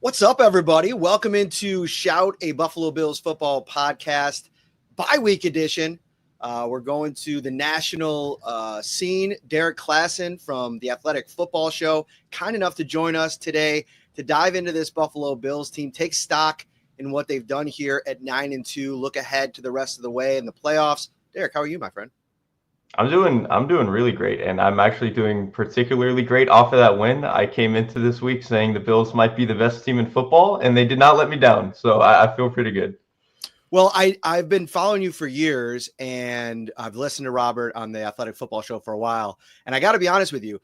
What's up, everybody? Welcome into Shout, a Buffalo Bills football podcast, bye-week edition. We're going to the national scene. Derrik Klassen from the Athletic Football Show, kind enough to join us today to dive into this Buffalo Bills team, take stock in what they've done here at 9-2, look ahead to the rest of the way in the playoffs. Derrik, how are you, my friend? I'm doing really great, and I'm actually doing particularly great off of that win. I came into this week saying the Bills might be the best team in football, and they did not let me down. So I feel pretty good. Well, I've been following you for years, and I've listened to Robert on the Athletic Football Show for a while. And I got to be honest with you,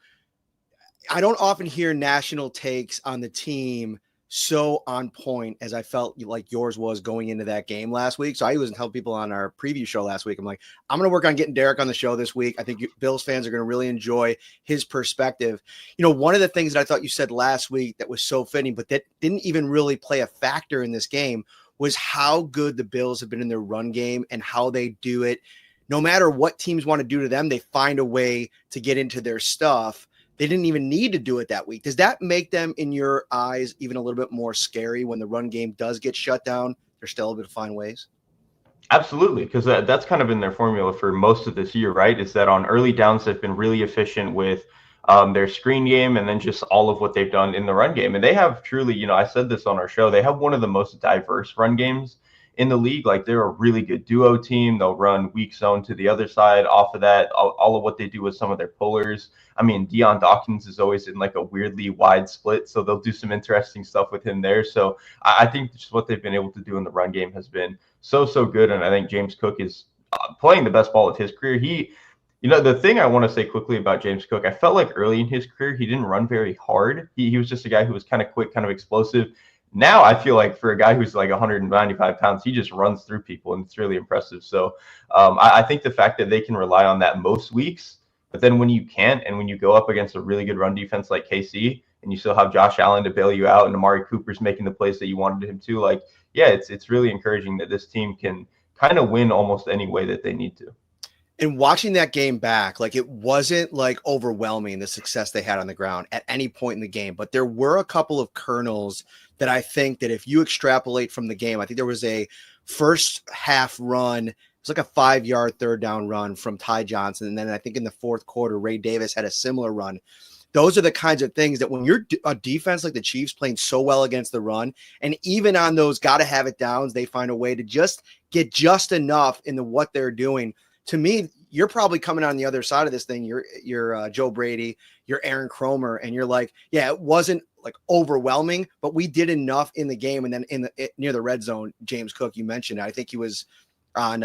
I don't often hear national takes on the team so on point as I felt like yours was going into that game last week. So I was telling people on our preview show last week, I'm like, I'm going to work on getting Derrik on the show this week. I think Bills fans are going to really enjoy his perspective. You know, one of the things that I thought you said last week that was so fitting, but that didn't even really play a factor in this game, was how good the Bills have been in their run game and how they do it. No matter what teams want to do to them, they find a way to get into their stuff. They didn't even need to do it that week. Does that make them, in your eyes, even a little bit more scary when the run game does get shut down? They're still able to find ways. Absolutely, because that's kind of been their formula for most of this year, right? Is that on early downs they've been really efficient with their screen game and then just all of what they've done in the run game. And they have truly, I said this on our show, they have one of the most diverse run games in the league. Like, they're a really good duo team. They'll run weak zone to the other side. Off of that, all of what they do with some of their pullers. I mean, Deion Dawkins is always in like a weirdly wide split, so they'll do some interesting stuff with him there. So I think just what they've been able to do in the run game has been so good. And I think James Cook is playing the best ball of his career. The thing I want to say quickly about James Cook, I felt like early in his career, he didn't run very hard. He was just a guy who was kind of quick, kind of explosive. Now I feel like for a guy who's like 195 pounds, he just runs through people, and it's really impressive. So I think the fact that they can rely on that most weeks, but then when you can't, and when you go up against a really good run defense like KC, and you still have Josh Allen to bail you out, and Amari Cooper's making the plays that you wanted him to, like, yeah, it's really encouraging that this team can kind of win almost any way that they need to. And watching that game back, like, it wasn't like overwhelming, the success they had on the ground at any point in the game, but there were a couple of kernels that I think that if you extrapolate from the game, I think there was a first half run. It's like a 5-yard third down run from Ty Johnson. And then I think in the fourth quarter, Ray Davis had a similar run. Those are the kinds of things that when you're a defense like the Chiefs playing so well against the run, and even on those got to have it downs, they find a way to just get just enough into what they're doing. To me, you're probably coming on the other side of this thing. You're Joe Brady, you're Aaron Cromer, and you're like, yeah, it wasn't like overwhelming, but we did enough in the game. And then near the red zone, James Cook, you mentioned, I think he was on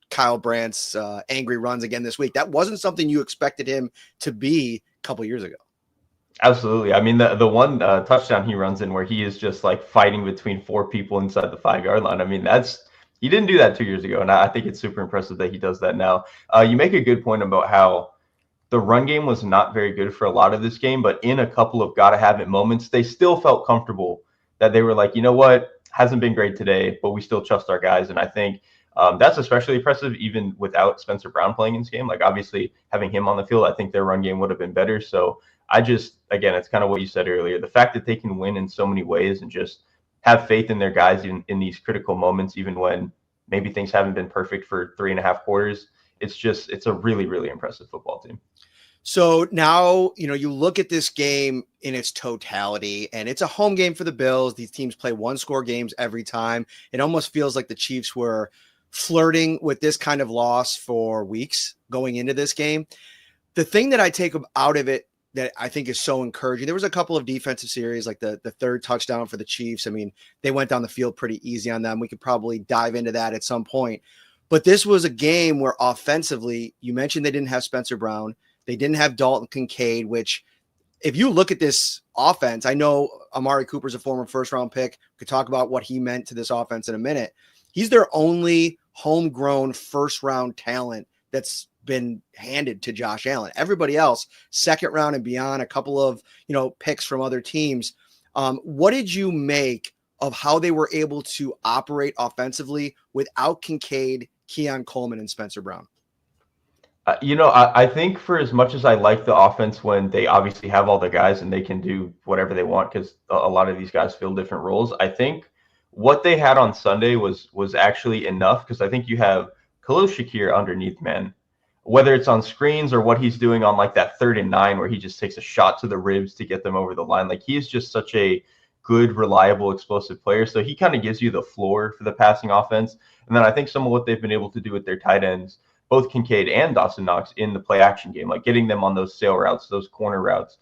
Kyle Brandt's angry runs again this week. That wasn't something you expected him to be a couple years ago. Absolutely. I mean, the one touchdown he runs in where he is just like fighting between 4 people inside the 5-yard line. I mean, he didn't do that 2 years ago, and I think it's super impressive that he does that now. You make a good point about how the run game was not very good for a lot of this game, but in a couple of gotta have it moments, they still felt comfortable that they were like, you know what, hasn't been great today, but we still trust our guys. And I think that's especially impressive even without Spencer Brown playing in this game. Like, obviously having him on the field, I think their run game would have been better. So again, it's kind of what you said earlier, the fact that they can win in so many ways and just have faith in their guys in these critical moments, even when maybe things haven't been perfect for 3.5 quarters. It's a really, really impressive football team. So now, you look at this game in its totality, and it's a home game for the Bills. These teams play 1-score games every time. It almost feels like the Chiefs were flirting with this kind of loss for weeks going into this game. The thing that I take out of it that I think is so encouraging, there was a couple of defensive series, like the third touchdown for the Chiefs. I mean, they went down the field pretty easy on them. We could probably dive into that at some point. But this was a game where offensively, you mentioned they didn't have Spencer Brown. They didn't have Dalton Kincaid, which, if you look at this offense, I know Amari Cooper's a former first-round pick. We could talk about what he meant to this offense in a minute. He's their only homegrown first-round talent that's been handed to Josh Allen. Everybody else, second round and beyond, a couple of picks from other teams. What did you make of how they were able to operate offensively without Kincaid, Keon Coleman, and Spencer Brown? I think for as much as I like the offense when they obviously have all the guys and they can do whatever they want because a lot of these guys fill different roles. I think what they had on Sunday was actually enough because I think you have Khalil Shakir underneath, man. Whether it's on screens or what he's doing on like that 3rd and 9 where he just takes a shot to the ribs to get them over the line. Like he is just such a good, reliable, explosive player. So he kind of gives you the floor for the passing offense. And then I think some of what they've been able to do with their tight ends both Kincaid and Dawson Knox in the play action game, like getting them on those sail routes, those corner routes,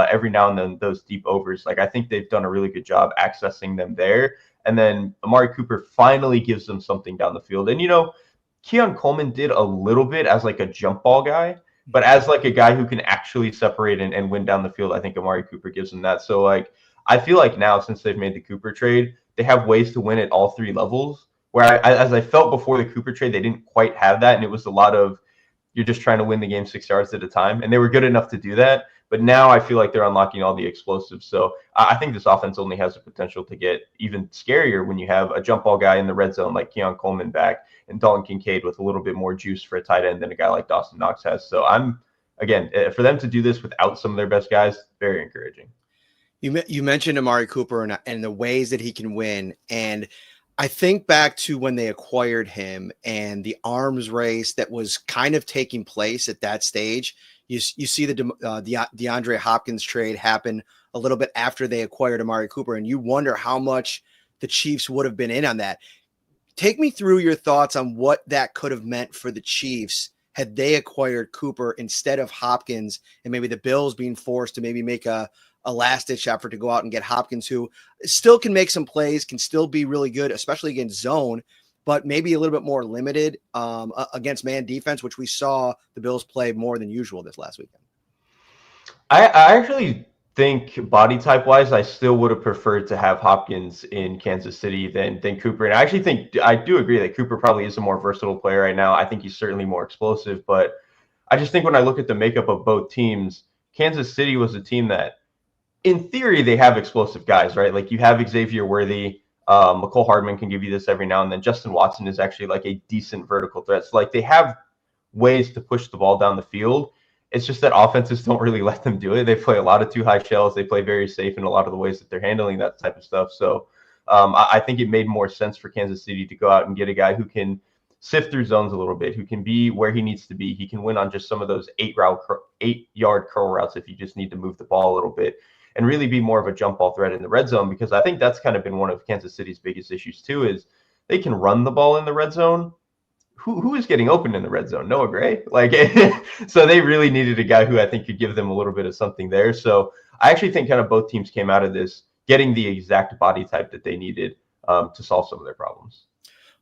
every now and then those deep overs. Like I think they've done a really good job accessing them there. And then Amari Cooper finally gives them something down the field. And Keon Coleman did a little bit as like a jump ball guy, but as like a guy who can actually separate and win down the field, I think Amari Cooper gives them that. So like I feel like now since they've made the Cooper trade, they have ways to win at all 3 levels where as I felt before the Cooper trade, they didn't quite have that. And it was a lot of you're just trying to win the game 6 yards at a time. And they were good enough to do that. But now I feel like they're unlocking all the explosives. So I think this offense only has the potential to get even scarier when you have a jump ball guy in the red zone like Keon Coleman back and Dalton Kincaid with a little bit more juice for a tight end than a guy like Dawson Knox has. So again, for them to do this without some of their best guys, very encouraging. You mentioned Amari Cooper and the ways that he can win. And I think back to when they acquired him and the arms race that was kind of taking place at that stage. You see the DeAndre Hopkins trade happen a little bit after they acquired Amari Cooper, and you wonder how much the Chiefs would have been in on that. Take me through your thoughts on what that could have meant for the Chiefs had they acquired Cooper instead of Hopkins, and maybe the Bills being forced to maybe make a last-ditch effort to go out and get Hopkins, who still can make some plays, can still be really good, especially against zone, but maybe a little bit more limited against man defense, which we saw the Bills play more than usual this last weekend. I actually think body type wise, I still would have preferred to have Hopkins in Kansas City than Cooper. And I actually think I do agree that Cooper probably is a more versatile player right now. I think he's certainly more explosive, but I just think when I look at the makeup of both teams, Kansas City was a team that in theory, they have explosive guys, right? Like you have Xavier Worthy, McCole Hardman can give you this every now and then. Justin Watson is actually like a decent vertical threat. So like they have ways to push the ball down the field. It's just that offenses don't really let them do it. They play a lot of too high shells. They play very safe in a lot of the ways that they're handling that type of stuff. So I think it made more sense for Kansas City to go out and get a guy who can sift through zones a little bit, who can be where he needs to be. He can win on just some of those 8-yard curl routes if you just need to move the ball a little bit, and really be more of a jump ball threat in the red zone, because I think that's kind of been one of Kansas City's biggest issues too, is they can run the ball in the red zone. Who is getting open in the red zone? Noah Gray? Like, so they really needed a guy who I think could give them a little bit of something there. So I actually think kind of both teams came out of this getting the exact body type that they needed to solve some of their problems.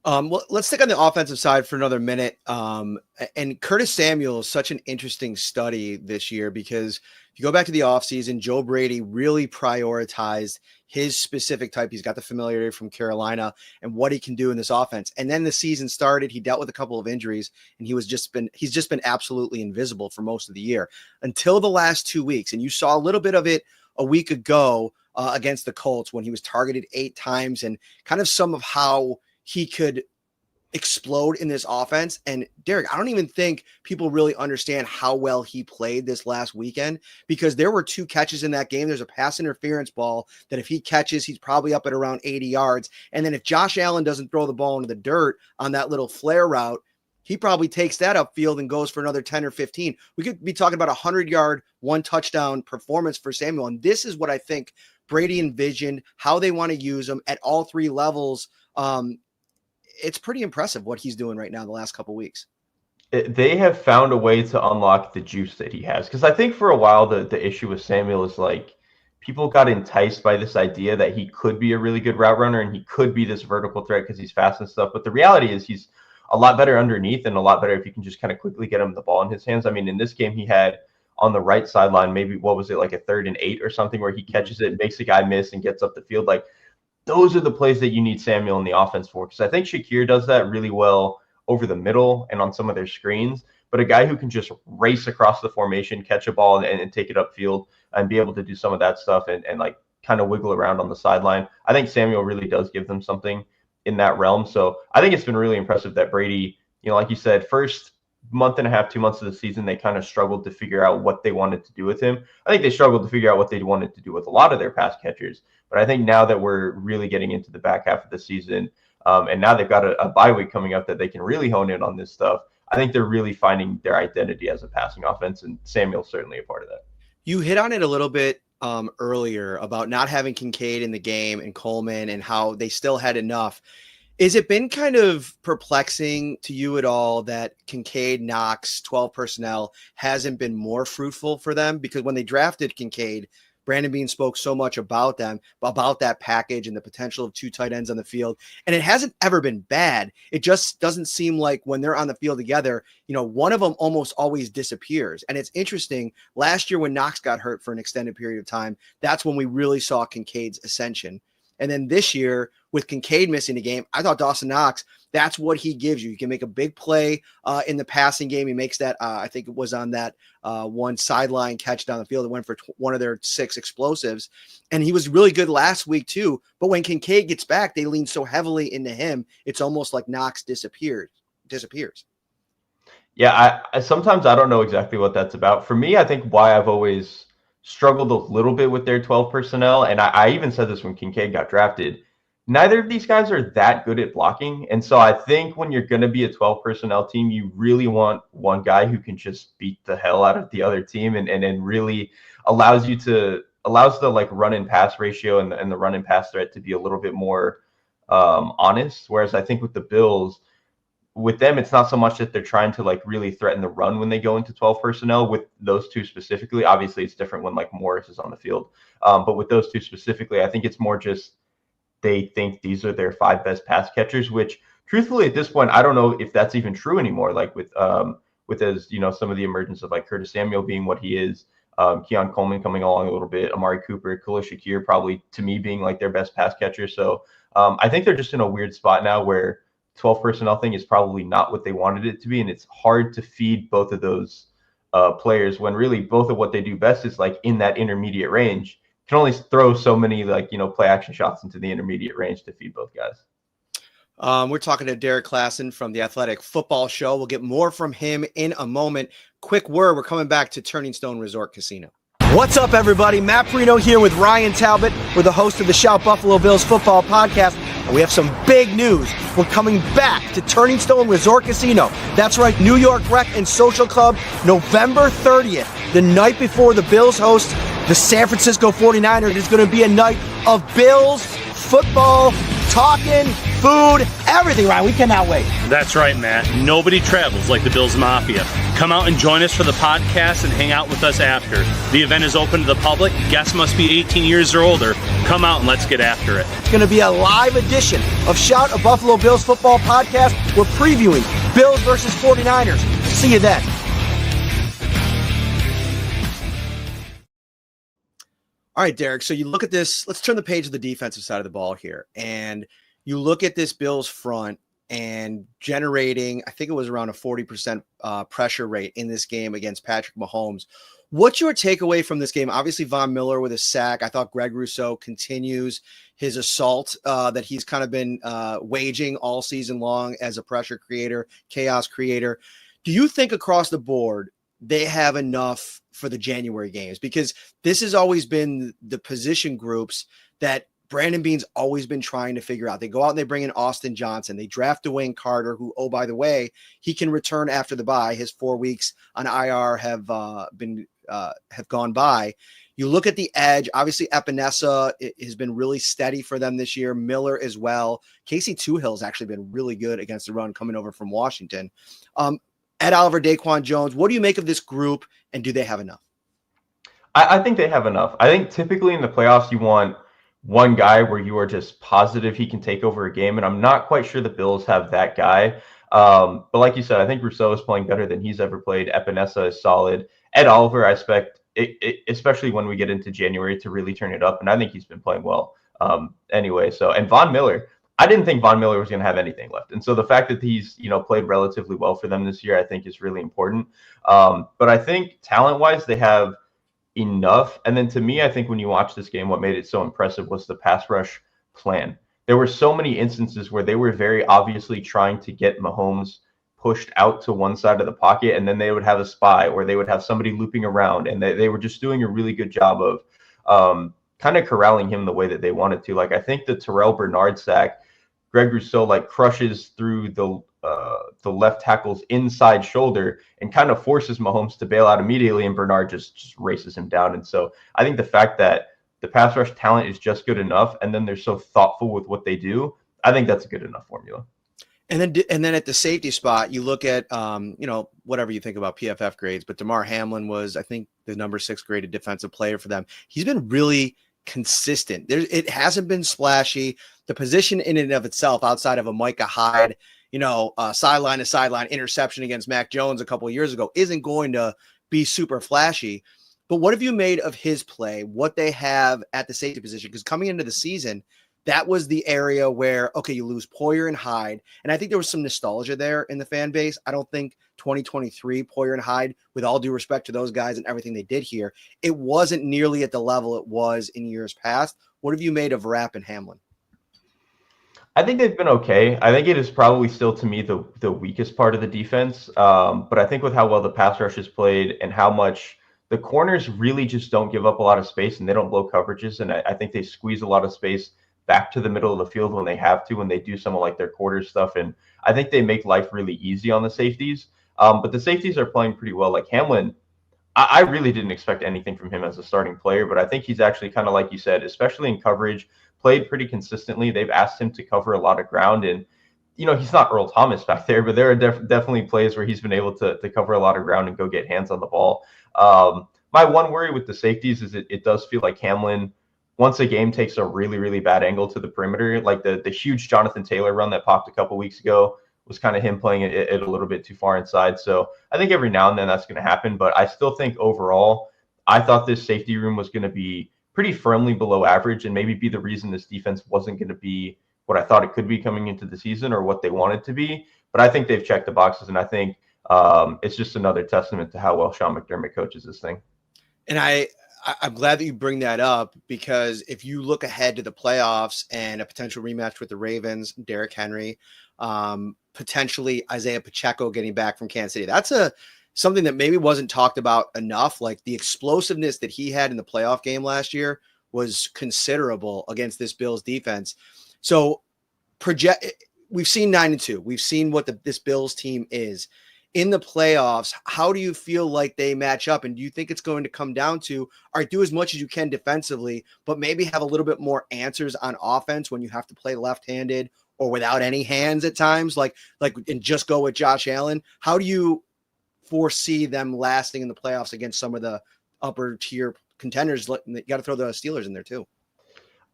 Well, let's stick on the offensive side for another minute. And Curtis Samuel is such an interesting study this year because if you go back to the offseason, Joe Brady really prioritized his specific type. He's got the familiarity from Carolina and what he can do in this offense. And then the season started, he dealt with a couple of injuries, and he's just been absolutely invisible for most of the year until the last 2 weeks. And you saw a little bit of it a week ago against the Colts when he was targeted 8 times, and kind of some of how he could explode in this offense. And Derrik, I don't even think people really understand how well he played this last weekend, because there were 2 catches in that game. There's a pass interference ball that if he catches, he's probably up at around 80 yards. And then if Josh Allen doesn't throw the ball into the dirt on that little flare route, he probably takes that upfield and goes for another 10 or 15. We could be talking about 100-yard, 1 touchdown performance for Samuel. And this is what I think Brady envisioned, how they want to use him at all 3 levels. It's pretty impressive what he's doing right now the last couple of weeks. They have found a way to unlock the juice that he has. Because I think for a while, the issue with Samuel is like people got enticed by this idea that he could be a really good route runner and he could be this vertical threat because he's fast and stuff. But the reality is he's a lot better underneath and a lot better if you can just kind of quickly get him the ball in his hands. I mean, in this game, he had on the right sideline, maybe what was it, like a 3rd and 8 or something, where he catches it, makes a guy miss and gets up the field. Like, those are the plays that you need Samuel in the offense for, because I think Shakir does that really well over the middle and on some of their screens. But a guy who can just race across the formation, catch a ball and take it upfield and be able to do some of that stuff and like kind of wiggle around on the sideline, I think Samuel really does give them something in that realm. So I think it's been really impressive that Brady, like you said, first month and a half, 2 months of the season, they kind of struggled to figure out what they wanted to do with him. I think they struggled to figure out what they wanted to do with a lot of their pass catchers. But I think now that we're really getting into the back half of the season, and now they've got a bye week coming up that they can really hone in on this stuff, I think they're really finding their identity as a passing offense, and Samuel's certainly a part of that. You hit on it a little bit earlier about not having Kincaid in the game and Coleman and how they still had enough. Is it been kind of perplexing to you at all that Kincaid, Knox, 12 personnel hasn't been more fruitful for them? Because when they drafted Kincaid, Brandon Beane spoke so much about them, about that package and the potential of 2 tight ends on the field. And it hasn't ever been bad. It just doesn't seem like when they're on the field together, one of them almost always disappears. And it's interesting. Last year when Knox got hurt for an extended period of time, that's when we really saw Kincaid's ascension. And then this year, with Kincaid missing the game, I thought Dawson Knox, that's what he gives you. You can make a big play in the passing game. He makes that, I think it was on that one sideline catch down the field. It went for one of their 6 explosives. And he was really good last week too. But when Kincaid gets back, they lean so heavily into him, it's almost like Knox disappears. Yeah, I sometimes I don't know exactly what that's about. For me, I think why I've always struggled a little bit with their 12 personnel, and I even said this when Kincaid got drafted, neither of these guys are that good at blocking. And so I think when you're going to be a 12 personnel team, you really want one guy who can just beat the hell out of the other team and really allows the like run and pass ratio and the run and pass threat to be a little bit more honest. Whereas I think with the Bills, with them, it's not so much that they're trying to like really threaten the run when they go into 12 personnel with those 2 specifically. Obviously it's different when like Morris is on the field. But with those 2 specifically, I think it's more just they think these are their 5 best pass catchers, which truthfully at this point, I don't know if that's even true anymore. Like with as some of the emergence of like Curtis Samuel being what he is, Keon Coleman coming along a little bit, Amari Cooper, Khalil Shakir probably to me being like their best pass catcher. So I think they're just in a weird spot now where 12 personnel thing is probably not what they wanted it to be. And it's hard to feed both of those players when really both of what they do best is like in that intermediate range. You can only throw so many play action shots into the intermediate range to feed both guys. We're talking to Derrik Klassen from the Athletic Football Show. We'll get more from him in a moment. Quick word, we're coming back to Turning Stone Resort Casino. What's up, everybody? Matt Parrino here with Ryan Talbot. We're the host of the Shout Buffalo Bills Football Podcast, and we have some big news. We're coming back to Turning Stone Resort Casino. That's right, New York Rec and Social Club, November 30th, the night before the Bills host the San Francisco 49ers. It's going to be a night of Bills football, talking, food, everything, Ryan. We cannot wait. That's right, Matt. Nobody travels like the Bills Mafia. Come out and join us for the podcast and hang out with us after. The event is open to the public. Guests must be 18 years or older. Come out and let's get after it. It's going to be a live edition of Shout, a Buffalo Bills Football Podcast. We're previewing Bills versus 49ers. See you then. All right, Derrik. So you look at this. Let's turn the page to the defensive side of the ball here. And you look at this Bills front and generating, I think it was around a 40% pressure rate in this game against Patrick Mahomes. What's your takeaway from this game? Obviously, Von Miller with a sack. I thought Greg Rousseau continues his assault that he's kind of been waging all season long as a pressure creator, chaos creator. Do you think across the board they have enough for the January games? Because this has always been the position groups that Brandon Beane's always been trying to figure out. They go out and they bring in Austin Johnson. They draft Dwayne Carter, who, oh, by the way, he can return after the bye. His 4 weeks on IR have gone by. You look at the edge. Obviously, Epinesa has been really steady for them this year. Miller as well. Casey Tuhill has actually been really good against the run coming over from Washington. Ed Oliver, Daquan Jones, what do you make of this group, and do they have enough? I think they have enough. I think typically in the playoffs, you want one guy where you are just positive he can take over a game, and I'm not quite sure the Bills have that guy. But like you said, I think Rousseau is playing better than he's ever played. Epinesa is solid. Ed Oliver, I expect, especially when we get into January, to really turn it up, and I think he's been playing well anyway. So, and Von Miller, I didn't think Von Miller was going to have anything left. And so the fact that he's, played relatively well for them this year, I think is really important. But I think talent-wise, they have enough. And then to me, I think when you watch this game, what made it so impressive was the pass rush plan. There were so many instances where they were very obviously trying to get Mahomes pushed out to one side of the pocket, and then they would have a spy or they would have somebody looping around, and they were just doing a really good job of kind of corralling him the way that they wanted to. Like, I think the Terrell Bernard sack, Greg Rousseau like crushes through the left tackle's inside shoulder and kind of forces Mahomes to bail out immediately, and Bernard just races him down. And so I think the fact that the pass rush talent is just good enough, and then they're so thoughtful with what they do, I think that's a good enough formula. And then at the safety spot, you look at, whatever you think about PFF grades, but Damar Hamlin was, I think, the number 6 graded defensive player for them. He's been really consistent. It hasn't been splashy. The position in and of itself, outside of a Micah Hyde, sideline to sideline interception against Mac Jones a couple of years ago, isn't going to be super flashy. But what have you made of his play, what they have at the safety position? Because coming into the season, that was the area where, okay, you lose Poyer and Hyde. And I think there was some nostalgia there in the fan base. I don't think 2023, Poyer and Hyde, with all due respect to those guys and everything they did here, it wasn't nearly at the level it was in years past. What have you made of Rapp and Hamlin? I think they've been okay. I think it is probably still, to me, the weakest part of the defense. But I think with how well the pass rush is played and how much the corners really just don't give up a lot of space and they don't blow coverages. And I think they squeeze a lot of space back to the middle of the field when they have to, when they do some of like their quarter stuff. And I think they make life really easy on the safeties. But the safeties are playing pretty well. Like Hamlin, I really didn't expect anything from him as a starting player, but I think he's actually kind of, like you said, especially in coverage, played pretty consistently. They've asked him to cover a lot of ground, and he's not Earl Thomas back there, but there are definitely plays where he's been able to cover a lot of ground and go get hands on the ball. My one worry with the safeties is it does feel like Hamlin, once a game, takes a really, really bad angle to the perimeter. Like the huge Jonathan Taylor run that popped a couple weeks ago was kind of him playing it a little bit too far inside. So I think every now and then that's going to happen, but I still think overall, I thought this safety room was going to be pretty firmly below average and maybe be the reason this defense wasn't going to be what I thought it could be coming into the season or what they wanted to be. But I think they've checked the boxes, and I think it's just another testament to how well Sean McDermott coaches this thing. And I'm glad that you bring that up, because if you look ahead to the playoffs and a potential rematch with the Ravens, Derrick Henry, potentially Isaiah Pacheco getting back from Kansas City, that's something that maybe wasn't talked about enough. Like the explosiveness that he had in the playoff game last year was considerable against this Bills defense. So we've seen 9-2. We've seen what this Bills team is. In the playoffs, how do you feel like they match up? And do you think it's going to come down to, all right, do as much as you can defensively, but maybe have a little bit more answers on offense when you have to play left-handed or without any hands at times, and just go with Josh Allen? How do you foresee them lasting in the playoffs against some of the upper tier contenders? You got to throw the Steelers in there too.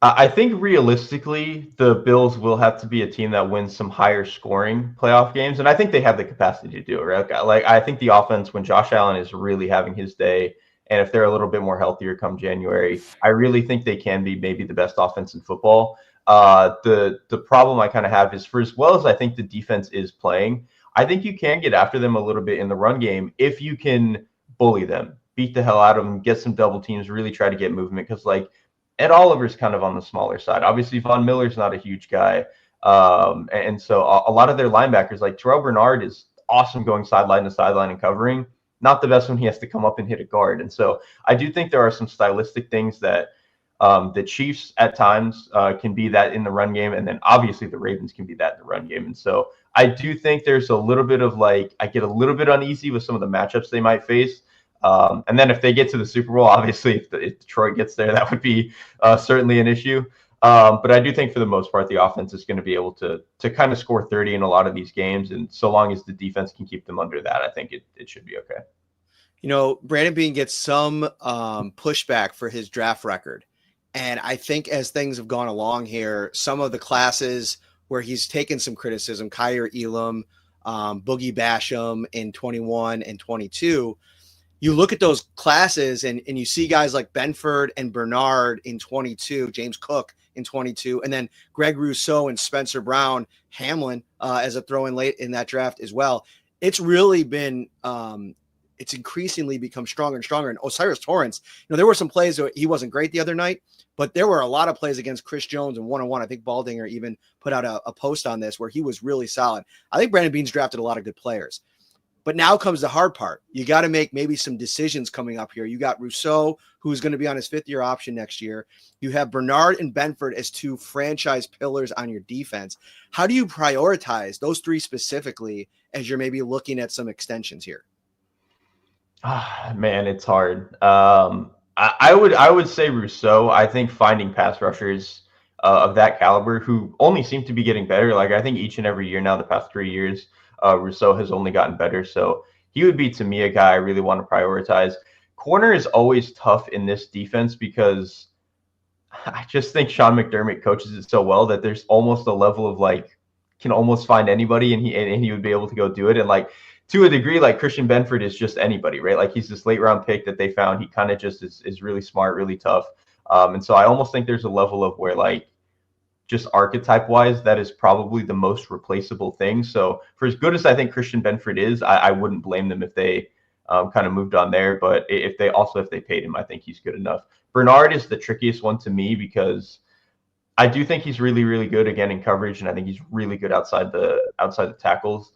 I think realistically, the Bills will have to be a team that wins some higher scoring playoff games. And I think they have the capacity to do it, right? Like, I think the offense, when Josh Allen is really having his day, and if they're a little bit more healthier come January, I really think they can be maybe the best offense in football. The problem I kind of have is, for as well as I think the defense is playing, I think you can get after them a little bit in the run game if you can bully them, beat the hell out of them, get some double teams, really try to get movement. Because like Ed Oliver's kind of on the smaller side. Obviously, Von Miller's not a huge guy. And so a lot of their linebackers, like Terrell Bernard, is awesome going sideline to sideline and covering. Not the best when he has to come up and hit a guard. And so I do think there are some stylistic things that the Chiefs at times can be that in the run game. And then obviously the Ravens can be that in the run game. And so I do think there's a little bit of I get a little bit uneasy with some of the matchups they might face. And then if they get to the Super Bowl, obviously if Detroit gets there, that would be certainly an issue. But I do think for the most part, the offense is going to be able to kind of score 30 in a lot of these games. And so long as the defense can keep them under that, I think it should be okay. Brandon Beane gets some pushback for his draft record. And I think as things have gone along here, some of the classes where he's taken some criticism, Kyer Elam, Boogie Basham in 21 and 22, you look at those classes and you see guys like Benford and Bernard in 22, James Cook in 22, and then Greg Rousseau and Spencer Brown, Hamlin as a throw-in late in that draft as well. It's really been it's increasingly become stronger and stronger. And Osiris Torrance, there were some plays where he wasn't great the other night, but there were a lot of plays against Chris Jones and one-on-one. I think Baldinger even put out a post on this where he was really solid. I think Brandon Beane's drafted a lot of good players. But now comes the hard part. You got to make maybe some decisions coming up here. You got Rousseau, who's going to be on his 5th-year option next year. You have Bernard and Benford as 2 franchise pillars on your defense. How do you prioritize those 3 specifically as you're maybe looking at some extensions here? Man, it's hard. I would say Rousseau. I think finding pass rushers of that caliber who only seem to be getting better. Like I think each and every year now, the past 3 years, Rousseau has only gotten better. So he would be, to me, a guy I really want to prioritize. Corner is always tough in this defense because I just think Sean McDermott coaches it so well that there's almost a level of like, can almost find anybody and he would be able to go do it. And like, to a degree, like Christian Benford is just anybody, right? Like he's this late round pick that they found. He kind of just is really smart, really tough. And so I almost think there's a level of where like just archetype wise, that is probably the most replaceable thing. So for as good as I think Christian Benford is, I wouldn't blame them if they kind of moved on there. But if they paid him, I think he's good enough. Bernard is the trickiest one to me because I do think he's really, really good again in coverage. And I think he's really good outside the tackles.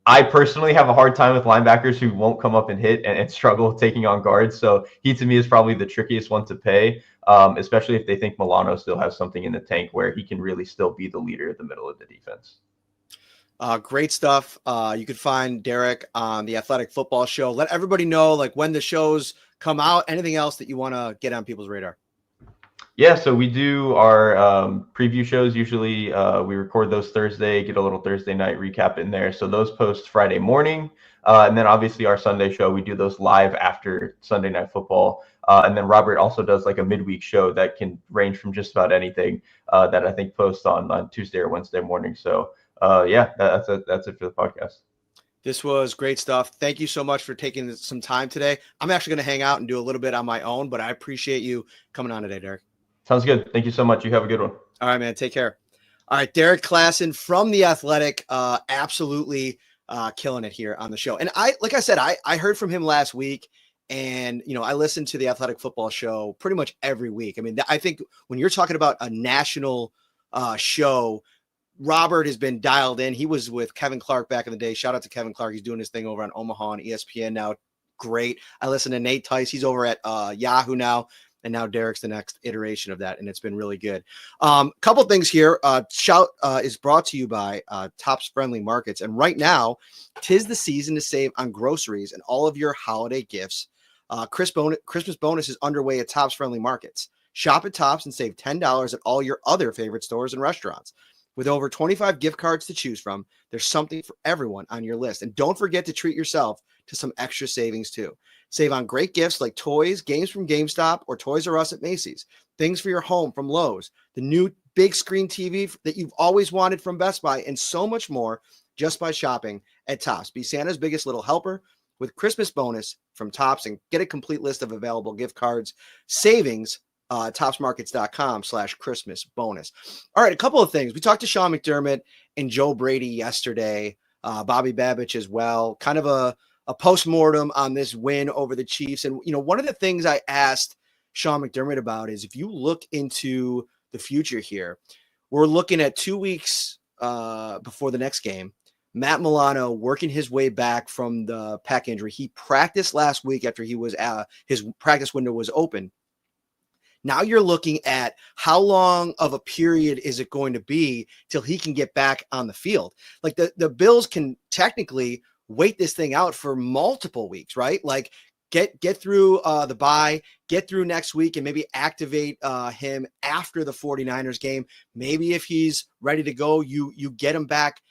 I personally have a hard time with linebackers who won't come up and hit and struggle taking on guards. So he, to me, is probably the trickiest one to pay, especially if they think Milano still has something in the tank where he can really still be the leader at the middle of the defense. Great stuff. You could find Derrik on the Athletic Football Show. Let everybody know like when the shows come out, anything else that you want to get on people's radar. Yeah, so we do our preview shows. Usually we record those Thursday, get a little Thursday night recap in there. So those post Friday morning. And then obviously our Sunday show, we do those live after Sunday Night Football. And then Robert also does like a midweek show that can range from just about anything that I think posts on Tuesday or Wednesday morning. So yeah, that's it for the podcast. This was great stuff. Thank you so much for taking some time today. I'm actually going to hang out and do a little bit on my own, but I appreciate you coming on today, Derrik. Sounds good. Thank you so much. You have a good one. All right, man. Take care. All right. Derrik Klassen from The Athletic, absolutely killing it here on the show. And like I said, I heard from him last week and, I listen to The Athletic Football Show pretty much every week. I mean, I think when you're talking about a national show, Robert has been dialed in. He was with Kevin Clark back in the day. Shout out to Kevin Clark. He's doing his thing over on Omaha and ESPN now. Great. I listen to Nate Tice. He's over at Yahoo now. And now Derrick's the next iteration of that, and it's been really good. Couple things here. Shout is brought to you by Tops Friendly Markets. And right now, 'tis the season to save on groceries and all of your holiday gifts. Christmas bonus is underway at Tops Friendly Markets. Shop at Tops and save $10 at all your other favorite stores and restaurants. With over 25 gift cards to choose from, there's something for everyone on your list. And don't forget to treat yourself to some extra savings too. Save on great gifts like toys, games from GameStop, or Toys R Us at Macy's, things for your home from Lowe's, the new big screen TV that you've always wanted from Best Buy, and so much more just by shopping at Tops. Be Santa's biggest little helper with Christmas bonus from Tops and get a complete list of available gift cards, savings, topsmarkets.com/Christmas bonus. All right, a couple of things. We talked to Sean McDermott and Joe Brady yesterday, Bobby Babich as well, kind of a postmortem on this win over the Chiefs. And, one of the things I asked Sean McDermott about is if you look into the future here, we're looking at 2 weeks before the next game. Matt Milano working his way back from the pec injury. He practiced last week after he was his practice window was open. Now you're looking at how long of a period is it going to be till he can get back on the field? Like the Bills can technically wait this thing out for multiple weeks, right? Like get through the bye, get through next week, and maybe activate him after the 49ers game. Maybe if he's ready to go, you get him back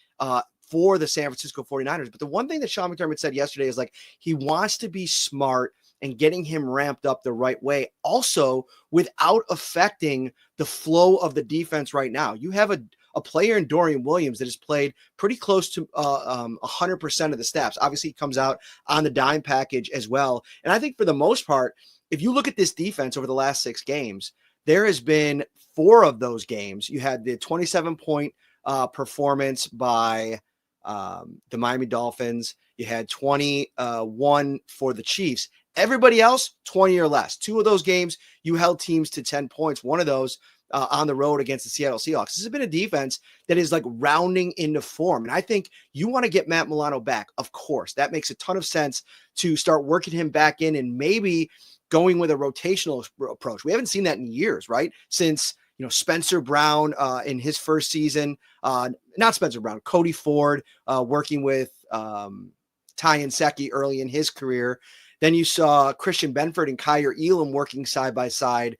for the San Francisco 49ers. But the one thing that Sean McDermott said yesterday is like he wants to be smart and getting him ramped up the right way, also without affecting the flow of the defense right now. You have a player in Dorian Williams that has played pretty close to 100% of the snaps. Obviously, he comes out on the dime package as well. And I think for the most part, if you look at this defense over the last 6 games, there has been 4 of those games. You had the 27-point performance by the Miami Dolphins. You had 21 for the Chiefs. Everybody else, 20 or less. 2 of those games, you held teams to 10 points. One of those on the road against the Seattle Seahawks. This has been a defense that is like rounding into form. And I think you want to get Matt Milano back. Of course, that makes a ton of sense to start working him back in and maybe going with a rotational approach. We haven't seen that in years, right? Since, Spencer Brown in his first season, not Spencer Brown, Cody Ford working with Ty Nsekhe early in his career. Then you saw Christian Benford and Kyer Elam working side by side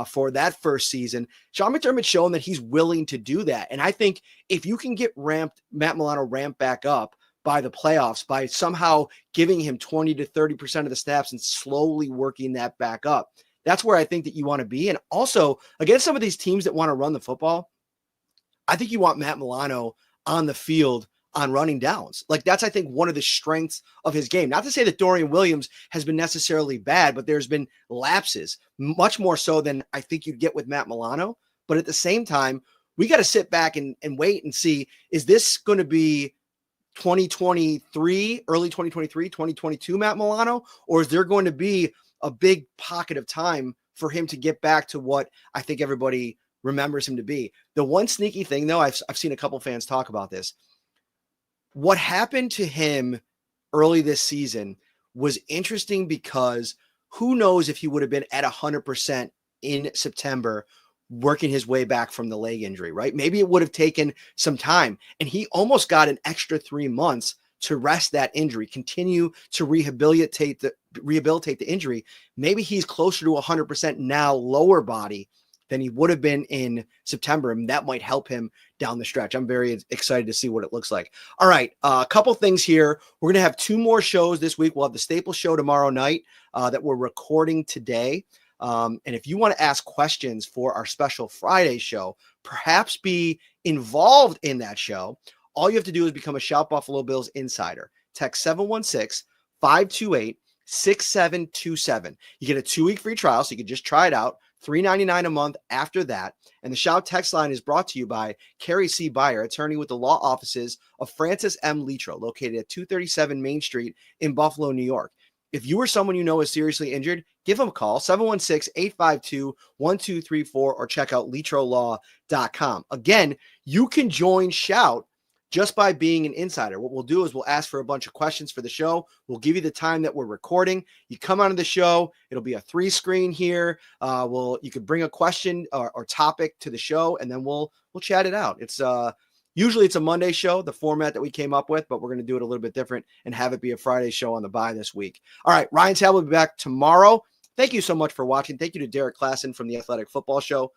for that first season. Sean McDermott's shown that he's willing to do that. And I think if you can get Matt Milano ramped back up by the playoffs, by somehow giving him 20 to 30% of the snaps and slowly working that back up, that's where I think that you want to be. And also against some of these teams that want to run the football, I think you want Matt Milano on the field on running downs. Like that's, I think, one of the strengths of his game. Not to say that Dorian Williams has been necessarily bad, but there's been lapses, much more so than I think you'd get with Matt Milano. But at the same time, we got to sit back and wait and see, is this going to be 2023, early 2023, 2022 Matt Milano, or is there going to be a big pocket of time for him to get back to what I think everybody remembers him to be? The one sneaky thing, though, I've seen a couple fans talk about this. What happened to him early this season was interesting because who knows if he would have been at 100% in September working his way back from the leg injury, right? Maybe it would have taken some time, and he almost got an extra 3 months to rest that injury, continue to rehabilitate the injury. Maybe he's closer to 100% now, lower body, than he would have been in September, and that might help him down the stretch. I'm very excited to see what it looks like. All right, a couple things here. We're going to have 2 more shows this week. We'll have the Staples show tomorrow night that we're recording today. And if you want to ask questions for our special Friday show, perhaps be involved in that show, all you have to do is become a Shout Buffalo Bills insider. Text 716-528-6727. You get a 2-week free trial, so you can just try it out. $3.99 a month after that. And the Shout text line is brought to you by Carrie C. Beyer, attorney with the law offices of Francis M. Litro, located at 237 Main Street in Buffalo, New York. If you or someone you know is seriously injured, give them a call, 716-852-1234, or check out litrolaw.com. Again, you can join Shout just by being an insider. What we'll do is we'll ask for a bunch of questions for the show. We'll give you the time that we're recording. You come onto the show. It'll be a 3-screen here. You could bring a question or topic to the show, and then we'll chat it out. It's usually it's a Monday show, the format that we came up with, but we're going to do it a little bit different and have it be a Friday show on the bye this week. All right, Ryan Tab will be back tomorrow. Thank you so much for watching. Thank you to Derrik Klassen from the Athletic Football Show.